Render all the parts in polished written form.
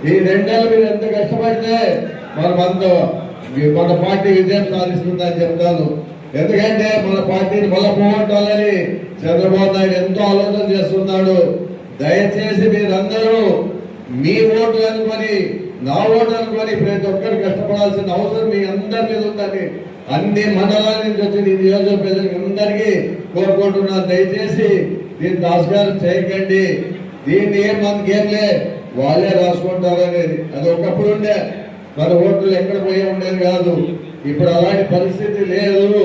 ఈ రెండేళ్ళు మీరు ఎంత కష్టపడితే మన పార్టీ విజయం సాధిస్తుందని చెప్తాను. ఎందుకంటే మన పార్టీని పోగొట్టాలని చంద్రబాబు నాయుడు ఎంతో ఆలోచన చేస్తున్నాడు. దయచేసి మీరందరూ మీ ఓటు అనుకొని, నా ఓటు అనుకొని ప్రతి ఒక్కరు కష్టపడాల్సిన అవసరం మీ అందరి మీద ఉందని అన్ని మండలాల నుంచి వచ్చిన ఈ నియోజక ప్రజలకు అందరికీ కోరుకుంటున్నాను. దయచేసి దీన్ని దాస్కారం చేయకండి. దీన్ని మనకేంలే వాళ్ళే రాసుకుంటారనేది అది ఒకప్పుడు ఉండే. మన ఓట్లు ఎక్కడ పోయి ఉండేది కాదు. ఇప్పుడు అలాంటి పరిస్థితి లేదు.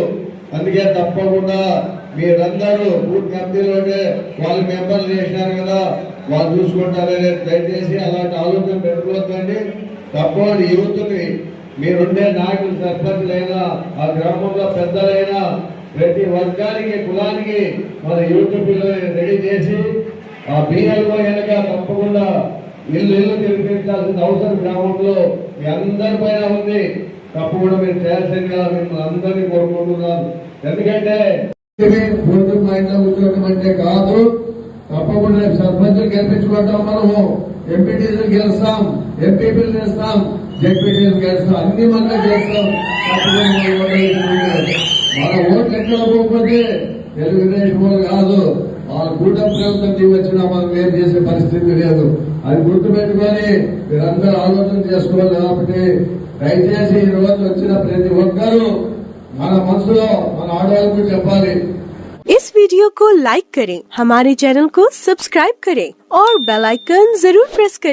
అందుకే తప్పకుండా మీరందరూ బూత్ కమిటీలోనే వాళ్ళు మెంబర్లు చేసినారు కదా, వాళ్ళు చూసుకుంటారనే దయచేసి అలాంటి ఆలోచన పెట్టుకోవద్దండి. తప్పకుండా యూత్ని మీరుండే నాయకులు, సర్పంచులైనా, ఆ గ్రామంలో పెద్దలైనా ప్రతి వర్గానికి, కులానికి మన యూత్ పిల్లల్ని రెడీ చేసి ఆ బియ్యంలో వెనక తప్పకుండా ఇల్లు తిరిపించాల్సిన అవసరం గ్రామంలో మీ అందరి పైన ఉంది. తప్పకుండా మీరు చేయాల్సిందిగా మిమ్మల్ని అందరినీ కోరుకుంటున్నారు. ఎందుకంటే మైండ్ లో కూర్చోవడం అంటే కాదు. తప్పకుండా సర్పంచులు గెలిపించుకుంటాం, మనము ఎంపీటీసీలు గెలుస్తాం, ఎంపీపీలు చేస్తాం, జెడ్పీటీసీలు గెలుస్తాం, అన్ని మనమే చేస్తాం. మన ఓట్లు ఎక్కడ పోకపోతే తెలుగుదేశం కాదు, వాళ్ళ కూటమి ప్రభుత్వం వచ్చినా మనం ఏం చేసే పరిస్థితి లేదు. అది గుర్తుపెట్టుకొని మీరందరూ ఆలోచన చేసుకోవాలి. కాబట్టి దయచేసి ఈ రోజు వచ్చిన ప్రతి ఒక్కరూ మన మనసులో మన ఆడవాళ్ళకు చెప్పాలి. इस वीडियो को लाइक करें, हमारे चैनल को सब्सक्राइब करें और बेल आइकन जरूर प्रेस करें।